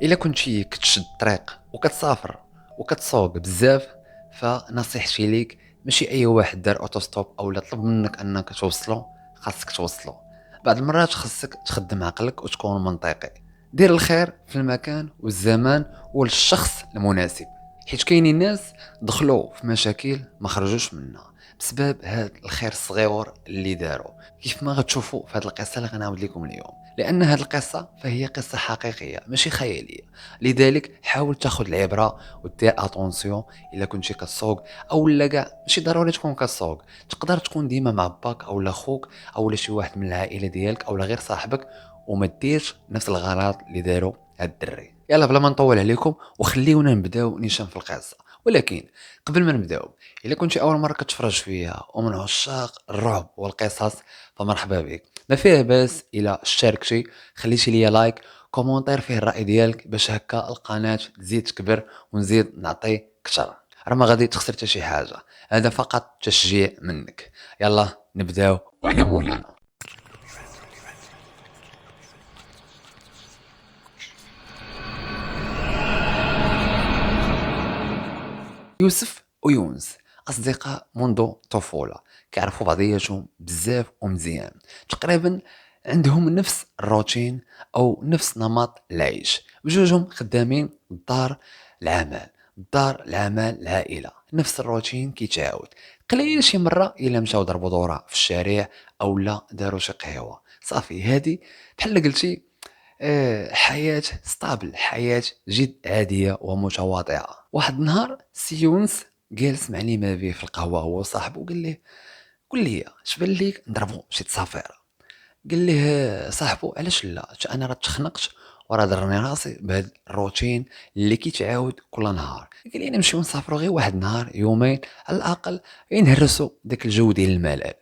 الا كنتي كتشد الطريق وكتسافر وكتسوق بزاف، فنصيحتي ليك ماشي اي واحد دار اوتوستوب او لا طلب منك انك توصلو خاصك توصلو. بعض المرات خاصك تخدم عقلك وتكون منطقي. دير الخير في المكان والزمان والشخص المناسب، حيت كاينين ناس دخلوا في مشاكل ما خرجوش منها بسبب هذا الخير الصغيور اللي داروا، كيف ما غتشوفوا في هذه القصه اللي غنعاود لكم اليوم. لان هذه القصه فهي قصه حقيقيه ماشي خياليه، لذلك حاول تاخذ العبره ودير اتونسيون. الا كنتي كتسوق او لا كاع ماشي ضروري تكون كتسوق، تقدر تكون ديما مع باك او لا خوك او لا شي واحد من العائله ديالك او لا غير صاحبك، وما ديرش نفس الغلط اللي داروا هاد الدري. يلا بلا ما نطول عليكم وخليونا نبداو نيشان في القصه. ولكن قبل ما نبداو، الا كنتي اول مره كتفرج فيها ومن عشاق الرعب والقصص فمرحبا بك. ما فيه باس الا اشتركتي، خليتي ليا لايك، كومونتير فيه الراي ديالك باش هكا القناه تزيد تكبر ونزيد نعطي اكثر. راه ما غادي تخسر حتى شي حاجه، هذا فقط تشجيع منك. يلا نبداو وعلى مولانا. يوسف ويونس أصدقاء منذ الطفولة، كيعرفوا بعضياتهم بزاف ومزيان. تقريبا عندهم نفس الروتين أو نفس نمط العيش، بجوجهم خدامين الدار العمل، العائلة، نفس الروتين كيتعاود. قليل شي مرة إلا مشاو ضربوا دورة في الشارع أو لا داروا شي قهوة. صافي هادي بحال قلتي حياة ستابل، حياة جد عادية ومتواضعة. واحد النهار سي يونس جالس مع لي بيه في القهوة هو وصاحبه، قال ليه قول لي اش بان ليك نضربو شي تصافير. قال ليه صاحبه علاش لا، حتى انا راه تخنقت وراه ضرني راسي بهذا الروتين اللي كيتعاود كل نهار. قال لي نمشيو نسافروا غير واحد النهار يومين على الاقل، غير نهرسوا داك الجو ديال الملل.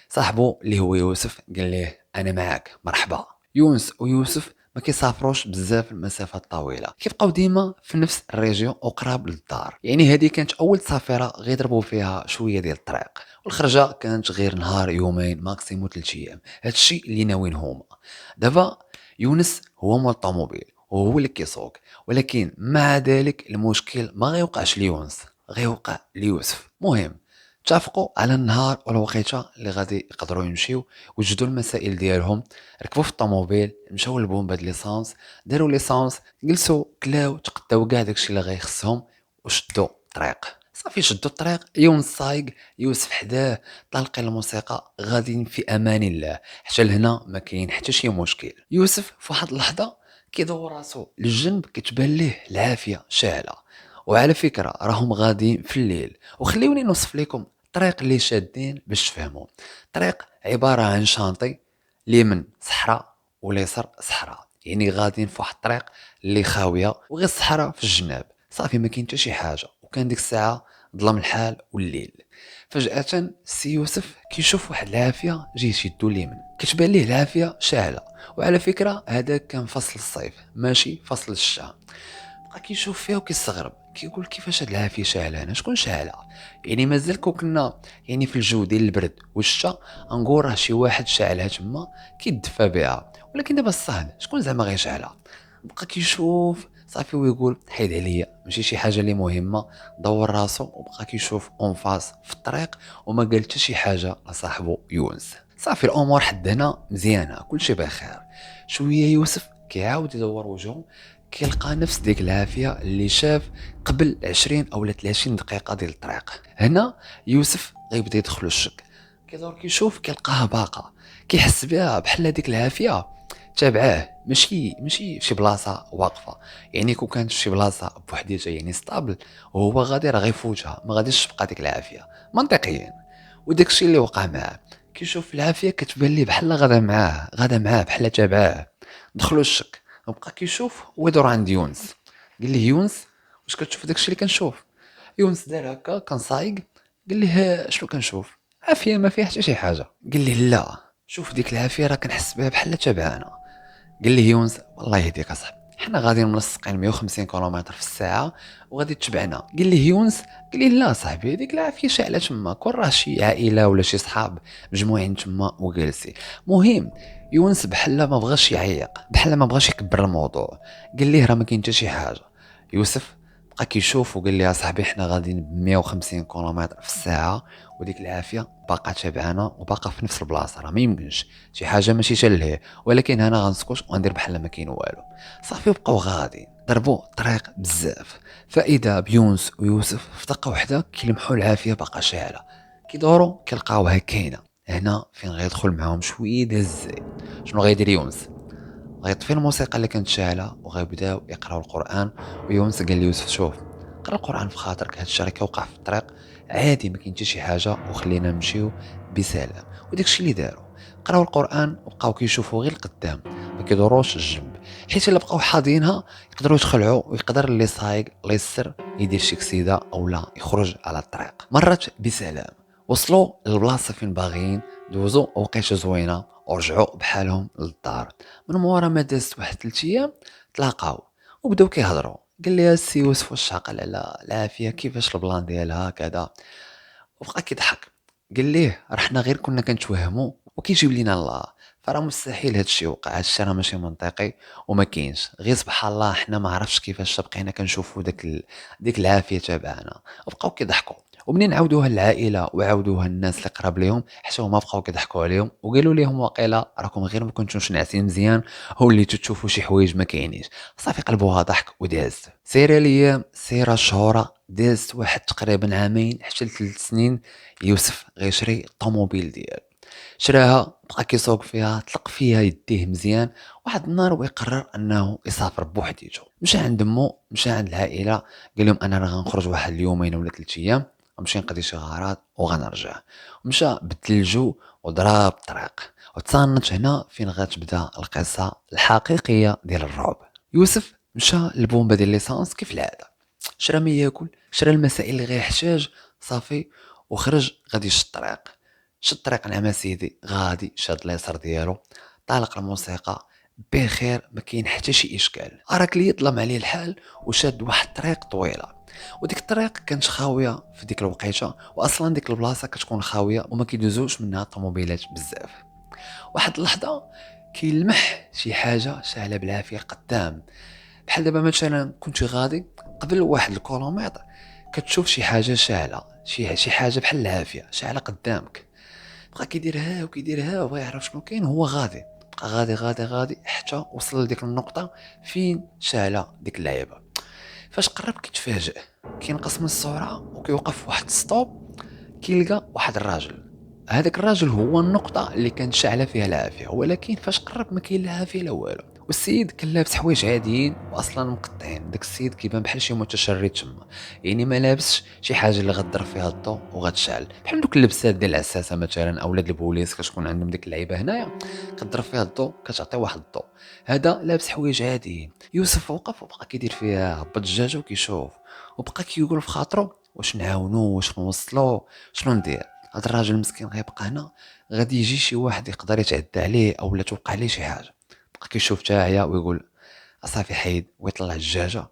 صاحبه اللي هو يوسف قال ليه انا معاك مرحبا. يونس ويوسف ما كيسافروش بزاف المسافات طويله، كيبقاو ديما في نفس الريجيون وقراب للدار. يعني هذه كانت اول سفيره غير ضربوا فيها شويه ديال الطريق، والخرجه كانت غير نهار يومين ماكسيموم 3 ايام. هادشي اللي ناويين هما. دابا يونس هو مول الطوموبيل وهو اللي كيسوق، ولكن مع ذلك المشكل ما غيوقعش ليونس، غيوقع ليوسف. مهم اتفقوا على النهار والوقيته اللي غادي يقدروا يمشيو، وجدوا المسائل ديالهم، ركبوا في الطوموبيل، مشاو للبومبه د ليسانس، داروا ليسانس، جلسوا كلاو تقداو كاع داكشي اللي غيخصهم وشدوا الطريق. صافي شدوا الطريق، يونس صايق، يوسف حداه، طالقين الموسيقى، غاديين في امان الله. حتى لهنا ما كاين حتى شي مشكل. يوسف في واحد اللحظه كيدور راسو للجنب، كتبان ليه العافيه شاعله. وعلى فكره راهم غاديين في الليل. وخليوني نوصف لكم الطريق اللي شادين باش تفهموا. طريق عباره عن شانطي، اليمين صحراء واليسار صحراء، يعني غاديين في واحد الطريق اللي خاويه وغير الصحراء في الجناب. صافي ما كاين حتى شي حاجه، وكان ديك الساعه ظلام الحال والليل. فجاه سي يوسف كيشوف واحد العافيه جاي يشدو اليمين، كتبان ليه العافيه شاعله. وعلى فكره هذاك كان فصل الصيف ماشي فصل الشتاء. بقى كيشوف فيها وكيستغرب، كيقول كيفاش هاد العافيه شاعله هنا، شكون شاعلها؟ يعني مازال كنا يعني في الجو ديال البرد والشتا نقول راه شي واحد شاعلها تما كيدفى بها، ولكن دابا السهل شكون زعما غيشعلها؟ بقى كيشوف صافي ويقول حيد عليا ماشي شي حاجه اللي مهمه. دور راسو وبقى كيشوف اون فاس في الطريق، وما قال حتى شي حاجه لصاحبه يونس. صافي الامور حد هنا مزيانه كلشي بخير. شويه يوسف كيعاود يدور وجهه، كيلقى نفس ديك العافيه اللي شاف قبل 20 او 30 دقيقه ديال الطريق. هنا يوسف غيبدا يدخلو الشك، كيدور كيشوف كيلقاها باقا، كيحس بها بحال ديك العافيه تابعاه، ماشي في شي بلاصه واقفه. يعني كون كانت في شي بلاصه بوحديتها يعني ستابل، وهو غادي راه غيفوتها، ما غاديش تبقى ديك العافيه منطقيا. وداك الشيء اللي وقع معاه، كيشوف العافيه كتبان ليه بحال غادا معاه بحال تابعاه. دخلو الشك وبقى كيشوف ويدور عند يونس. قال ليه يونس واش كتشوف داكشي اللي كنشوف؟ يونس دار هكا كان صايق، قال ليه شنو كنشوف؟ عافيه ما فيها حتى شي حاجه. قال ليه لا شوف ديك العافيه راه كنحس بها بحال تابعانا. قال ليه يونس والله يهديك اصاحبي حنا غاديين ملصقين 150 كيلومتر في الساعه وغادي تتبعنا. قال لي يونس، قال لي لا صاحبي هذيك العافيه شاعله تما، كون راه شي عائله ولا شي صحاب مجموعين تما وجالسين. مهم يونس بحال ما بغاش يعيق، بحال ما بغاش يكبر الموضوع. قال ليه راه ما كاين حتى شي حاجه. يوسف بقى كيشوف وقال لي يا صاحبي حنا غاديين ب 150 كيلومتر في الساعه وديك العافيه باقا تابعانا وباقا في نفس البلاصه، راه ما يمكنش شي حاجه ماشي تلهيه. ولكن انا غنسكت وغندير بحال ما كاين والو. صافي بقاو غادي ضربوا طريق بزاف، فاذا بيونس ويوسف في دقه وحده كيلمحوا العافيه باقا شاعله. كيدوروا كيلقاوها كاينه. هنا فين غيدخل معاهم شويه ديال الزي. شنو غيدير يونس؟ غيطفي الموسيقى اللي كانت شاعله وغيبداو يقراو القران. ويونس قال ليوسف شوف، قرا القران في خاطرك، هاد الشيء راه كيوقع في الطريق عادي، ما كاين حتى شي حاجه، وخلينا نمشيو بسلام. وداك الشيء اللي داروا، قراو القران وبقاو كيشوفوا غير القدام، ما كيدوروش الجنب، حيت الا بقاو حاضينها يقدروا يتخلعوا، ويقدر اللي صايق اللي يسر يدير شي كسيده اولا يخرج على الطريق. مرت بسلام، وصلوا للبلاصه فين باغيين، دوزوا وقيته زوينه ورجعوا بحالهم للدار. من مورا ما دازت واحد 3 ايام تلاقاو وبداو كيهضروا. قال لي السي يوسف واش عاقل على العافيه، كيفاش البلان ديالها كذا؟ وبقى كيضحك. قال ليه راه حنا غير كنا كنتوهموا وكيجيب لينا الله، فراه مستحيل هادشي وقع، هادشي راه ماشي منطقي وما كاينش، غير سبحان الله حنا ما عرفتش كيفاش بقينا كنشوفوا ديك العافيه تبعنا. وبقاو كيضحكوا. ومنين عاودوها للعائله وعاودوها الناس اللي قراب ليهم حتى هما بقاو كيضحكوا عليهم وقالوا لهم واقيلا راكم غير ما كنتوش ناعسين مزيان، هو اللي تشوفوا شي حوايج ما كاينينش. صافي قلبوها ضحك ودازت. سير الايام سير الشهورة، دازت واحد تقريبا عامين حتى ل3 سنين. يوسف غيشري الطوموبيل ديالو، شراها بقى كيسوق فيها، طلق فيها يديه مزيان. واحد النهار ويقرر انه يسافر بوحديته. مشى عند مو، مشى عند العائله، قال لهم انا راه غنخرج واحد اليومين ولا 3 ايام، غنمشي نقضي شي غارات وغنرجع. ومشى بدل الجو وضرب الطريق. وتصانت هنا فين غتبدا القصه الحقيقيه ديال الرعب. يوسف مشى للبومبا ديال ليسانس كيف العاده، شرا ما ياكل، شرا المسائل اللي غيحتاج، صافي وخرج غادي يشد الطريق. شد الطريق نعم سيدي، غادي شاد اليسار ديالو، طالق الموسيقى بخير، ما كاين حتى شي اشكال. اراك لي ظلم عليه الحال وشاد واحد الطريق طويله. وديك الطريق كانت خاويه في ديك الوقيته، واصلا ديك البلاصه كتكون خاويه وما كيدوزوش منها الطوموبيلات بزاف. واحد اللحظه كيلمح شي حاجه شاعله بالعافيه قدام. بحال دابا مثلا كنت غادي قبل واحد الكيلومتر كتشوف شي حاجه شاعله، شي حاجه بحال العافيه شاعله قدامك. بقى كيديرها وكيديرها وبغى يعرف شنو كاين، هو غادي بقى غادي غادي غادي حتى وصل لديك النقطه فين شاعله ديك اللعيبه. فاش قرب كيتفاجئ، كينقص من السرعه وكيوقف واحد ستوب. كيلقى واحد الراجل، هذاك الراجل هو النقطه اللي كانت شاعله فيها العافيه، ولكن فاش قرب ما كاين لا عافيه لا والو. والسيد كان لابس حوايج عاديين واصلا مقطعين. داك السيد كيبان بحال شي متشرد تما، يعني ما لابسش شي حاجه اللي غضرب فيها الضوء وغتشعل، بحال دوك اللبسات ديال العساسه مثلا اولاد البوليس كتكون عندهم ديك اللعيبه هنايا كضرب فيها الضوء كتعطي واحد الضوء. هذا لابس حوايج عاديين. يوسف وقف وبقى كيدير فيها هبط الدجاجه وكيشوف، وبقى كيقول في خاطرو واش نعاونو، واش نوصلو، شنو ندير. هذا الراجل مسكين غيبقى هنا، غادي يجي شي واحد يقدر يتعدى عليه اولا توقع عليه شي حاجه. بقى كيشوف تاعيا ويقول اصافي حيد، ويطلع الدجاجه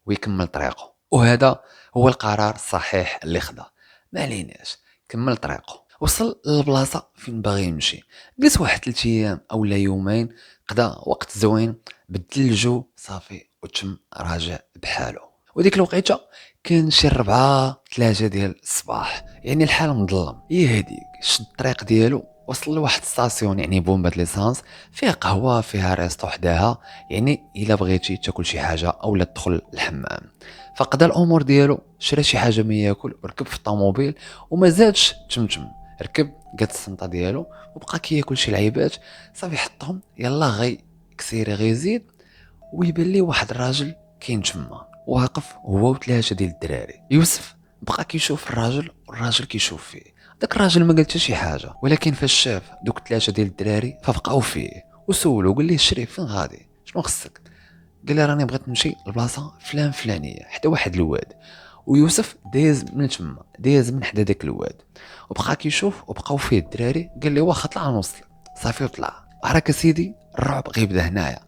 ويكمل طريقه. وهذا هو القرار الصحيح اللي خدا. ما عليناش، كمل طريقه، وصل للبلاصه فين باغي يمشي. جلس واحد 3 ايام اولا يومين، قضى وقت زوين، بدل الجو صافي وتم راجع بحاله. وديك الوقيته كان شي 4 3 ديال الصباح، يعني الحال مظلم. هي هديك شد الطريق ديالو، وصل لواحد ستاسيون يعني بومبة ليسانس فيها قهوه فيها ريستو حداها، يعني الا بغيتي تاكل شي حاجه اولا تدخل الحمام. فقدا الامور ديالو، شرا شي حاجه ما ياكل وركب في الطوموبيل وما زادش تمتم. ركب قاد السنطه ديالو وبقى كياكل شي لعيبات، صافي حطهم يلا غي كسيري غيزيد. ويبان ليه واحد الراجل كاين تما واقف هو و3 ديال الدراري. يوسف بقى كيشوف الراجل والراجل كيشوف فيه. داك الراجل ما قال حتى شي حاجه، ولكن فاش شاف دوك 3 ديال الدراري فبقاو فيه وسولو. قال ليه الشريف فين غادي، شنو خصك؟ قال لي راني بغيت نمشي لبلاصه فلان فلانيه حتى واحد الواد. ويوسف داز من تما، داز من حدا داك الواد وبقى كيشوف وبقاو فيه الدراري. قال لي واخا طلع نوصل. صافي وطلع. عراك سيدي الرعب غيبدا هنايا.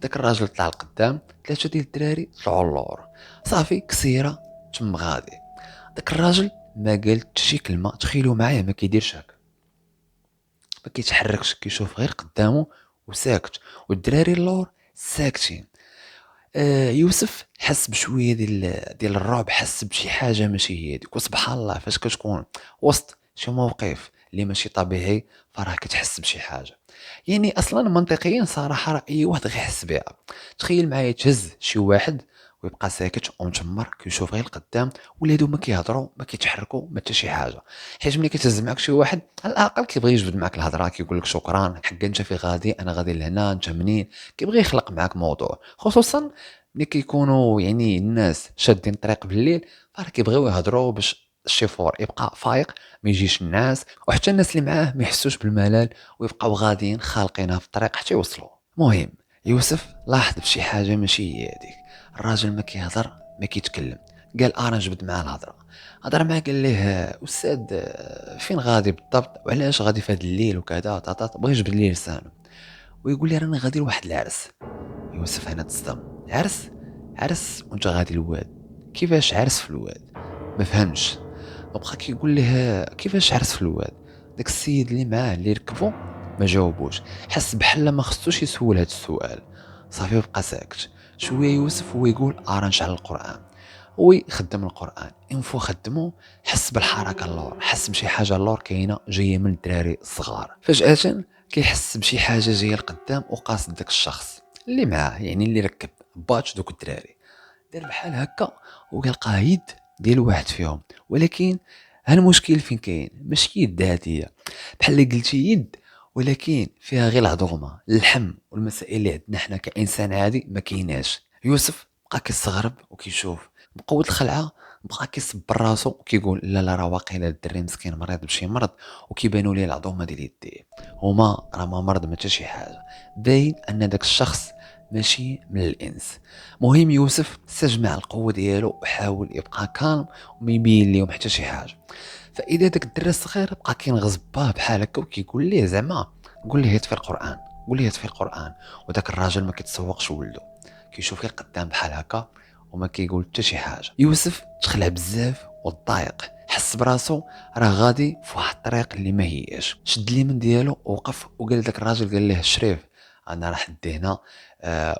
داك الراجل طلع لقدام، 3 ديال الدراري طلعوا للور، صافي كسيره تم غادي. داك الراجل ما قال حتى شي كلمه، تخيلوا معايا ما كيديرش هكا، ما كيتحركش، كيشوف غير قدامه وساكت، والدراري اللور ساكتين. يوسف حس بشويه ديال الرعب، حس بشي حاجه ماشي هي ديك. وسبحان الله فاش كتكون وسط شي موقف اللي ماشي طبيعي فراه كتحس بشي حاجه. يعني اصلا منطقيا صراحه راه اي واحد غيحس بها. تخيل معايا تهز شي واحد ويبقى ساكت ومتمر كيشوف غير القدام، ولادو ما كيهضروا ما كيتحركوا ما حتى شي حاجه. حيت ملي كتهز معاك شي واحد على الاقل كيبغي يجبد معاك الهضره، كيقول لك شكرا حق انت في غادي، انا غادي لهنا، انت منين، كيبغي يخلق معاك موضوع. خصوصا ملي كيكونوا يعني الناس شادين الطريق بالليل، فراه كيبغيو يهضروا باش الشيفور يبقى فايق، ما يجيش الناس، وحتى الناس اللي معاه ما يحسوش بالملل ويبقاو غاديين خالقينها في الطريق حتى يوصلوا. المهم يوسف لاحظ بشي حاجه ماشي هي هذيك. الراجل ما كيهضر ما كيتكلم. قال انا نجبد معاه الهضره. هضر معاه قال ليه استاذ فين غادي بالضبط، وعلاش غادي في هذا الليل وكذا طاطا، بغى يجبد ليه لسانه ويقول لي راني غادي لواحد العرس. يوسف هنا تصدم. عرس؟ عرس وانت غادي للواد؟ كيفاش عرس في الواد؟ ما فهمش. وبقى كيقول له كيفاش عرس في الواد؟ داك السيد اللي معاه اللي ركبو ما جاوبوش، حس بحال ما خصوش يسول هذا السؤال. صافي بقى ساكت شويه. يوسف هو يقول ارا نشعل القران، هو يخدم القران. انفو خدمو حس بالحركه اللور، حس بشي حاجه اللور كاينه جايه من الدراري الصغار. فجاه كيحس بشي حاجه جايه لقدام وقاصد داك الشخص اللي معاه، يعني اللي ركب باتش دوك الدراري. دار بحال هكا وكيلقى يد ديال واحد فيهم، ولكن ها المشكل فين كاين، ماشي يد عاديه بحال اللي قلتي يد، ولكن فيها غير العظومه اللحم والمسائل اللي عندنا حنا كانسان عادي ما كايناش. يوسف بقى كيستغرب وكيشوف بقوه الخلعه، بقى كيصبر راسو وكيقول لا لا راه واقيلا الدري مسكين مريض بشي مرض وكيبانوا ليه العظومه ديال يديه. هما راه ما مرض ما حتى شي حاجه، باين ان داك الشخص ماشي من الانس. مهم يوسف استجمع القوه ديالو وحاول يبقى كالم وما يبين ليهم حتى شي حاجه. فاذا داك الدري الصغير بقى كينغز باه بحال هكا وكيقول ليه زعما قول ليه يطفي القران، قول ليه يطفي القران. وداك الراجل ما كيتسوقش ولده، كيشوف غير قدام بحال هكا وما كيقول حتى شي حاجه. يوسف تخلع بزاف وضايق، حس براسو راه غادي في واحد الطريق اللي ما هياش. شد اليمين ديالو ووقف وقال داك الراجل قال له الشريف انا راه حدي هنا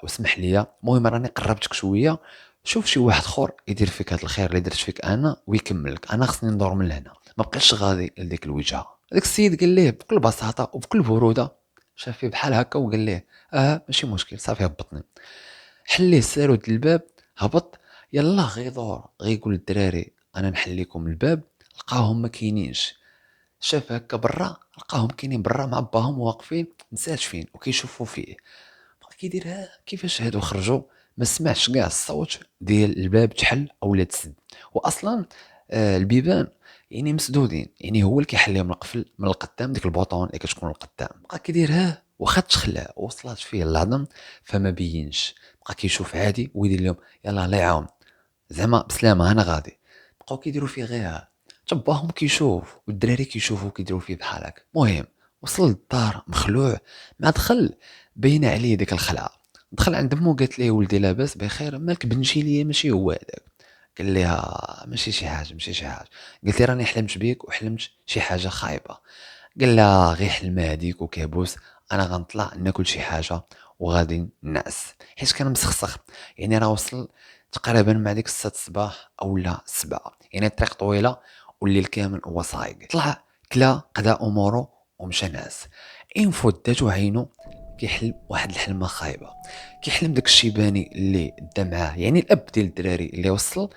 واسمح لي، المهم راني قربتك شويه، شوف شي واحد اخر يدير فيك هذا الخير اللي درت فيك انا ويكملك، انا خصني ندور من هنا، ما بقيتش غادي لديك الوجهه. داك السيد قال ليه بكل بساطه وبكل بروده، شاف فيه بحال هكا وقال ليه ماشي مشكل صافي هبطني. حليه سارود الباب، هبط. يلا غيدور غيقول للدراري انا نحل لكم الباب، لقاهم ما كاينينش. شاف هكا برا لقاهم كاينين برا مع باهم واقفين نسات فين وكيشوفوا فيه. بقى كيدير كيفاش هادو خرجوا، ما سمعش كاع الصوت ديال الباب تحل اولا تسد. واصلا البيبان يعني مسدودين، يعني هو اللي كيحل لهم القفل من القدام، ديك البوطون اللي كتكون القدام. بقى كيدير واخا تخلع وصلات فيه العظم فما بينش. بقى كيشوف عادي ويدير لهم يلا الله يعاون زعما بسلامه انا غادي. بقاو كيديروا فيه غير تباهم كيشوف والدراري كيشوفوا كيديروا فيه بحال هكا. المهم وصل للدار مخلوع، ما دخل باينه عليه ديك الخلعه. دخل عند مو قالت ليه ولدي لاباس بخير، مالك بنشي ليا ماشي هو هذاك. قال لها ماشي شي حاجه ماشي شي حاجه. قلت لي راني حلمت بيك وحلمت شي حاجه خايبه. قال لها غير حلم هذيك وكابوس، انا غنطلع ناكل شي حاجه وغادي نعس حيت كان مسخسخ. يعني راه وصل تقريبا مع ديك 6 الصباح اولا 7، يعني الطريق طويله والليل كامل هو صايق. طلع كلا قدا امورو ومشى ناس. انفو داتو عينو كيحلم واحد الحلمه خايبه. كيحلم داك الشيباني اللي دا معاه، يعني الاب ديال الدراري اللي وصل،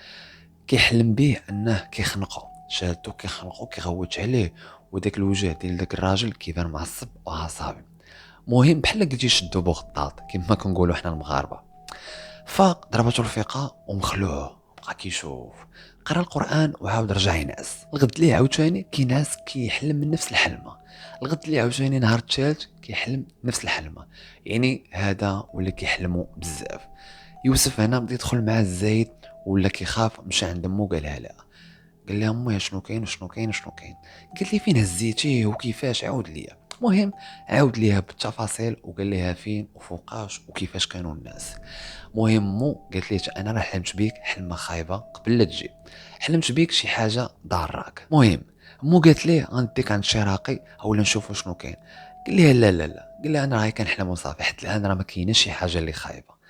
كيحلم به انه كيخنقو، شادو كيخنقو كيغوت عليه، وداك الوجه ديال داك الراجل كيبان معصب وعصابي. مهم بحال قلتي شدو بغطاط كما كنقولوا حنا المغاربه. فاق ضربته الفيقه ومخلوع بقى كيشوف، قرا القران وعاود رجع ينعس. الغد ليه عاوتاني كينعس كيحلم من نفس الحلمه. الغد ليه عاوتاني نهار الثالث كيحلم نفس الحلمه. يعني هذا ولا كيحلموا بزاف. يوسف هنا بدا يدخل مع الزايد ولا كيخاف، مشى عند مو قالها لا. قال لها امي شنو كاين وشنو كاين وشنو كاين؟ قالت لي فين هزيتيه وكيفاش عاود ليا. مهم عاود ليها بالتفاصيل وقال ليها فين وفوقاش وكيفاش كانوا الناس. مهم مو قالت ليه انا راه حلمت بيك حلمه خايبه قبل لا تجي، حلمت بيك شي حاجه ضاراك. مهم مو قالت ليه غنديك عند شي راقي اولا نشوفوا شنو كاين. قال لها لا لا لا، قال لها انا راهي كنحلم وصافي، حتى الان راه ما كايناش شي حاجه اللي خايبه.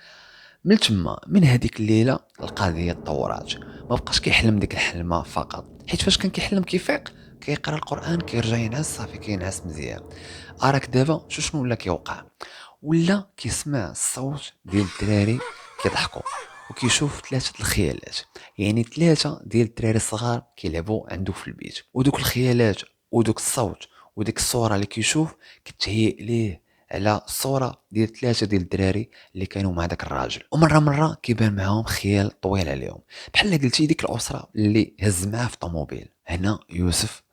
من تما من هذيك الليله القضيه تطورات، ما بقاش كيحلم ديك الحلمه فقط، حيت فاش كان كيحلم كيفيق كيقرا القران كيرجع ينعس صافي كينعس مزيان. اراك دابا شنو ولا كيوقع، ولا كيسمع الصوت ديال الدراري كيضحكوا وكيشوف ثلاثه الخيالات، يعني ثلاثه ديال الدراري الصغار كيلعبوا عنده في البيت، ودوك الخيالات ودوك الصوت وديك الصوره اللي كيشوف كتهيئ ليه على الصوره ديال ثلاثه ديال الدراري اللي كانوا مع داك الراجل. ومره كيبان معاهم خيال طويل عليهم، بحال قلتي ديك الاسره اللي هز معاه في الطوموبيل. هنا يوسف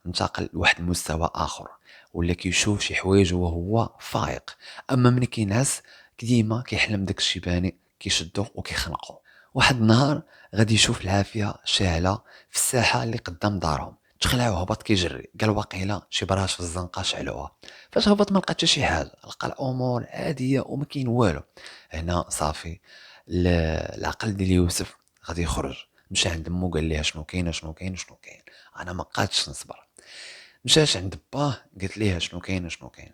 انتقل لواحد المستوى اخر، ولا كيشوف شي حوايج وهو فايق، اما ملي كينعس ديما كيحلم داك الشيباني كيشدو وكيخنقو. واحد النهار غادي يشوف العافيه شاعله في الساحه اللي قدام دارهم، تخلع وهبط كيجري، قال واقيلا شي براش في الزنقه شعلوها. فاش هبط ما لقى حتى شي حاجه، لقى الامور عاديه وما كاين والو. هنا صافي العقل ديال يوسف غادي يخرج، مشى عند مو قال ليها شنو كاين شنو كاين شنو كاين، انا ما بقاتش نصبر. مشات عند باه قالت ليها شنو كاين شنو كاين.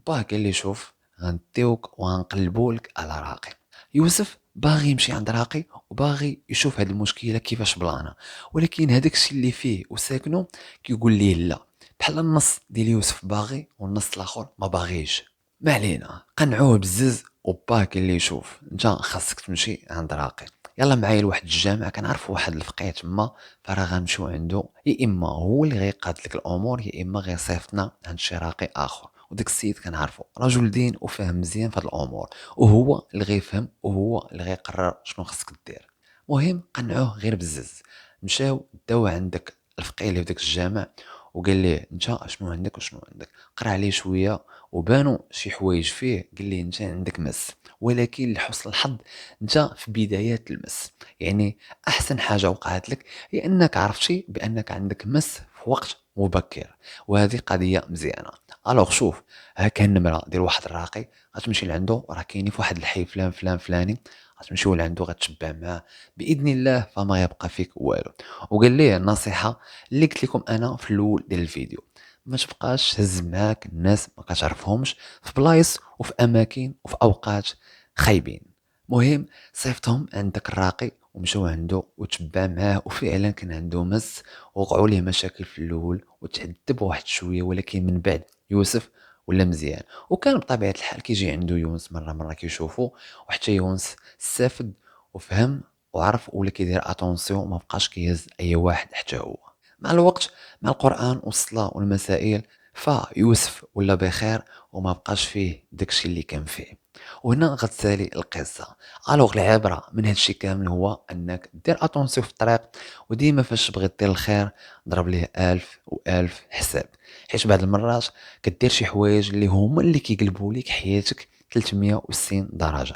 باه قال لي شوف غنديوك وغنقلبوا لك على راقي. يوسف باغي يمشي عند راقي وباغي يشوف هذه المشكله كيفاش بلانا، ولكن هذاك الشيء اللي فيه وساكنه كيقول ليه لا، بحال النص ديال يوسف باغي والنص الاخر ما باغيش. ما علينا، قنعوه بزز وباه قال لي شوف انت خاصك تمشي عند راقي، يلا معايا لواحد الجامع كنعرف واحد الفقيه تما، فراه غنمشيو عنده، يا اما هو اللي غيقاد لك الامور يا اما غيصيفطنا عند شي راقي اخر. وداك السيد كنعرفو رجل دين وفاهم مزيان في هاد الامور، وهو اللي غيفهم وهو اللي غيقرر شنو خصك دير. مهم قنعوه غير بزز، مشاو داو عندك الفقيه اللي في داك الجامع وقال ليه انت شنو عندك وشنو عندك، قرا عليه شويه وبانوا شي حوايج فيه، قال ليه انت عندك مس، ولكن لحسن الحظ انت في بدايات المس، يعني احسن حاجه وقعت لك هي انك عرفتي بانك عندك مس في وقت مبكر، وهذه قضيه مزيانه. الوغ شوف، ها كان النمره ديال واحد الراقي غتمشي لعندو، راه كاينين في واحد الحي فلان فلان فلاني، غتمشيو لعندو غتشبع معاه باذن الله فما يبقى فيك والو. وقال ليه النصيحه اللي قلت لكم انا في الاول ديال الفيديو، ما تبقاش تهز معاك الناس ما كتعرفهمش في بلايص وفي اماكن وفي اوقات خايبين. مهم صيفطهم عندك الراقي ومشاو عنده وتبع معاه، وفعلا كان عنده مس، وقعوا ليه مشاكل في الاول وتعذب واحد شويه، ولكن من بعد يوسف ولا مزيان. وكان بطبيعه الحال كيجي عنده يونس مره كيشوفو، وحتى يونس استفد وفهم وعرف ولا كيدير اتونسيون، ما بقاش كيهز اي واحد حتى هو. مع الوقت مع القران والصلاه والمسائل فيوسف ولا بخير وما بقاش فيه داكشي اللي كان فيه. وهنا غتسالي القصه. الوغ العبره من هادشي كامل هو انك دير اتونسيون في الطريق، وديما فاش تبغي دير الخير ضرب ليه الف والف حساب، حيت بعض المرات كدير شي حوايج اللي هما اللي كيقلبوا لك حياتك 360 درجه.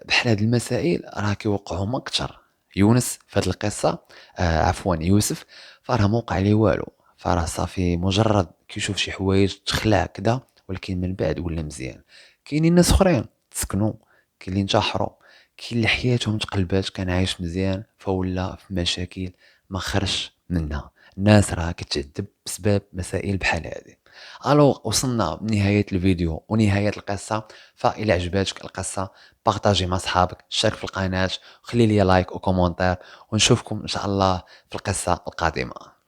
بحال هاد المسائل راه كيوقعوا اكثر يونس في هاد القصه، عفوا يوسف، فراه ما وقع ليه والو، فراه صافي مجرد كيشوف شي حوايج تخلع كذا، ولكن من بعد ولا مزيان. كاينين ناس اخرين تسكنوا، كاين اللي انتحروا، كاين اللي حياتهم تقلبات كان عايش مزيان فولا في مشاكل ما خرجش منها. الناس راه كتعذب بسبب مسائل بحال هذه. الو وصلنا لنهايه الفيديو ونهايه القصه، فإلا عجباتك القصه بارطاجي مع صحابك، شارك في القناه، خلي لي لايك وكومونتير، ونشوفكم ان شاء الله في القصه القادمه.